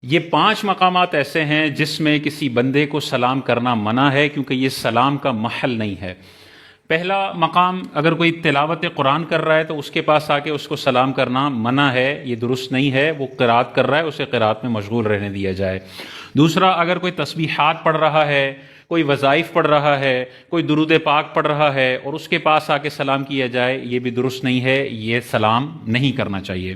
یہ 5 مقامات ایسے ہیں جس میں کسی بندے کو سلام کرنا منع ہے، کیونکہ یہ سلام کا محل نہیں ہے۔ پہلا مقام، اگر کوئی تلاوت قرآن کر رہا ہے تو اس کے پاس آ کے اس کو سلام کرنا منع ہے، یہ درست نہیں ہے۔ وہ قرات کر رہا ہے، اسے قرات میں مشغول رہنے دیا جائے۔ دوسرا، اگر کوئی تسبیحات پڑھ رہا ہے، کوئی وظائف پڑھ رہا ہے، کوئی درود پاک پڑھ رہا ہے اور اس کے پاس آ کے سلام کیا جائے، یہ بھی درست نہیں ہے، یہ سلام نہیں کرنا چاہیے۔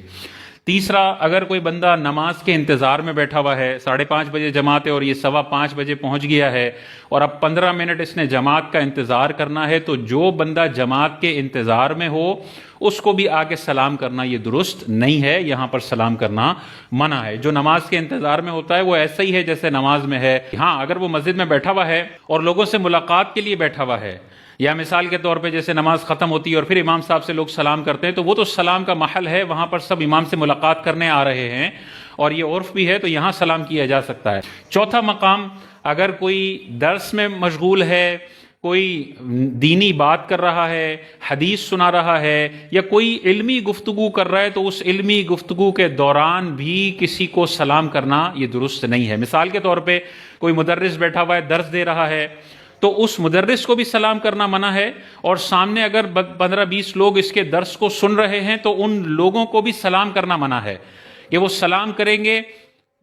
تیسرا، اگر کوئی بندہ نماز کے انتظار میں بیٹھا ہوا ہے، 5:30 بجے جماعت ہے اور یہ 5:15 بجے پہنچ گیا ہے اور اب 15 منٹ اس نے جماعت کا انتظار کرنا ہے، تو جو بندہ جماعت کے انتظار میں ہو اس کو بھی آ کے سلام کرنا یہ درست نہیں ہے، یہاں پر سلام کرنا منع ہے۔ جو نماز کے انتظار میں ہوتا ہے وہ ایسا ہی ہے جیسے نماز میں ہے۔ ہاں، اگر وہ مسجد میں بیٹھا ہوا ہے اور لوگوں سے ملاقات کے لیے بیٹھا ہوا ہے، یا مثال کے طور پہ جیسے نماز ختم ہوتی ہے اور پھر امام صاحب سے لوگ سلام کرتے ہیں، تو وہ تو سلام کا محل ہے، وہاں پر سب امام سے ملاقات کرنے آ رہے ہیں اور یہ عرف بھی ہے، تو یہاں سلام کیا جا سکتا ہے۔ چوتھا مقام، اگر کوئی درس میں مشغول ہے، کوئی دینی بات کر رہا ہے، حدیث سنا رہا ہے، یا کوئی علمی گفتگو کر رہا ہے، تو اس علمی گفتگو کے دوران بھی کسی کو سلام کرنا یہ درست نہیں ہے۔ مثال کے طور پہ کوئی مدرس بیٹھا ہوا ہے، درس دے رہا ہے، تو اس مدرس کو بھی سلام کرنا منع ہے، اور سامنے اگر 15-20 لوگ اس کے درس کو سن رہے ہیں تو ان لوگوں کو بھی سلام کرنا منع ہے کہ وہ سلام کریں گے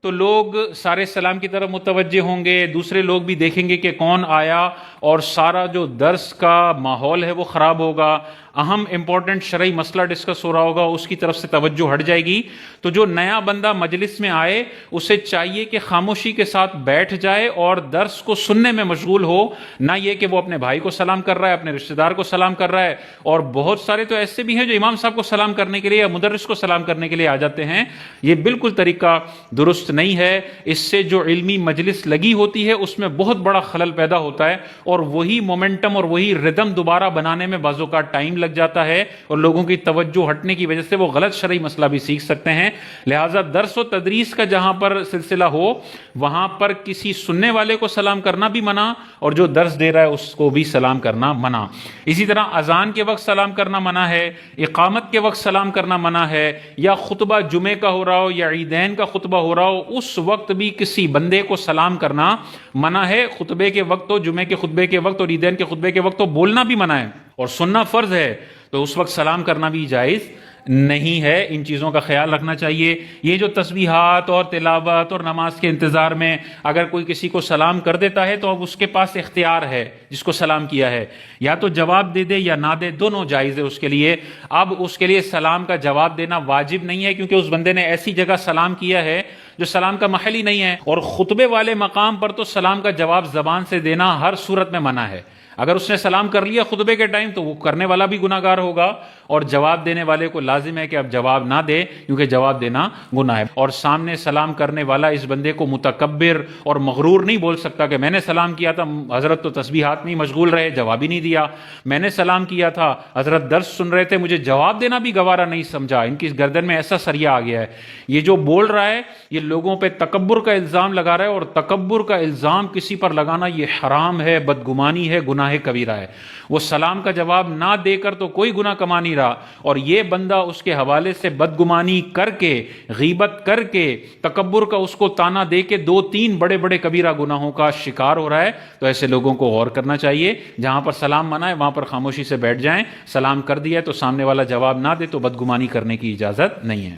تو لوگ سارے سلام کی طرف متوجہ ہوں گے، دوسرے لوگ بھی دیکھیں گے کہ کون آیا، اور سارا جو درس کا ماحول ہے وہ خراب ہوگا، اہم امپورٹنٹ شرعی مسئلہ ڈسکس ہو رہا ہوگا، اس کی طرف سے توجہ ہٹ جائے گی۔ تو جو نیا بندہ مجلس میں آئے اسے چاہیے کہ خاموشی کے ساتھ بیٹھ جائے اور درس کو سننے میں مشغول ہو، نہ یہ کہ وہ اپنے بھائی کو سلام کر رہا ہے، اپنے رشتہ دار کو سلام کر رہا ہے۔ اور بہت سارے تو ایسے بھی ہیں جو امام صاحب کو سلام کرنے کے لیے یا مدرس کو سلام کرنے کے لیے آ جاتے ہیں، یہ بالکل طریقہ درست نہیں ہے۔ اس سے جو علمی مجلس لگی ہوتی ہے اس میں بہت بڑا خلل پیدا ہوتا ہے، اور وہی مومنٹم اور وہی ردم دوبارہ بنانے میں بعض اوقات ٹائم لگ جاتا ہے، اور لوگوں کی توجہ ہٹنے کی وجہ سے وہ غلط شرعی مسئلہ بھی سیکھ سکتے ہیں۔ لہٰذا درس و تدریس کا جہاں پر سلسلہ ہو وہاں پر کسی سننے والے کو سلام کرنا بھی منع، اور جو درس دے رہا ہے اس کو بھی سلام کرنا منع۔ اسی طرح اذان کے وقت سلام کرنا منع ہے، اقامت کے وقت سلام کرنا منع ہے، یا خطبہ جمعے کا ہو رہا ہو یا عیدین کا خطبہ ہو رہا ہو اس وقت بھی کسی بندے کو سلام کرنا منع ہے۔ خطبے کے وقت تو، جمعے کے خطبے کے وقت اور عیدین کے خطبے کے وقت تو بولنا بھی منع ہے اور سننا فرض ہے، تو اس وقت سلام کرنا بھی جائز نہیں ہے۔ ان چیزوں کا خیال رکھنا چاہیے۔ یہ جو تسبیحات اور تلاوت اور نماز کے انتظار میں اگر کوئی کسی کو سلام کر دیتا ہے تو اب اس کے پاس اختیار ہے، جس کو سلام کیا ہے، یا تو جواب دے دے یا نہ دے، دونوں جائز ہے اس کے لیے۔ اب اس کے لیے سلام کا جواب دینا واجب نہیں ہے، کیونکہ اس بندے نے ایسی جگہ سلام کیا ہے جو سلام کا محل ہی نہیں ہے، اور خطبے والے مقام پر تو سلام کا جواب زبان سے دینا ہر صورت میں منع ہے۔ اگر اس نے سلام کر لیا خطبے کے ٹائم تو وہ کرنے والا بھی گناہ گار ہوگا، اور جواب دینے والے کو لازم ہے کہ اب جواب نہ دے، کیونکہ جواب دینا گناہ ہے۔ اور سامنے سلام کرنے والا اس بندے کو متکبر اور مغرور نہیں بول سکتا کہ میں نے سلام کیا تھا، حضرت تو تسبیحات میں مشغول رہے، جواب ہی نہیں دیا، میں نے سلام کیا تھا، حضرت درس سن رہے تھے، مجھے جواب دینا بھی گوارا نہیں سمجھا۔ ان کی گردن میں ایسا سریا آ گیا ہے۔ یہ جو بول رہا ہے یہ لوگوں پہ تکبر کا الزام لگا رہا ہے، اور تکبر کا الزام کسی پر لگانا یہ حرام ہے، بدگمانی ہے، گناہ کبیرہ ہے۔ وہ سلام کا جواب نہ دے کر تو کوئی گناہ کما نہیں رہا، اور یہ بندہ اس کے حوالے سے بدگمانی کر کے، غیبت کر کے، تکبر کا اس کو تانا دے کے 2-3 بڑے بڑے کبیرہ گناہوں کا شکار ہو رہا ہے۔ تو ایسے لوگوں کو غور کرنا چاہیے، جہاں پر سلام منع ہے وہاں پر خاموشی سے بیٹھ جائیں۔ سلام کر دیا تو سامنے والا جواب نہ دے تو بدگمانی کرنے کی اجازت نہیں ہے۔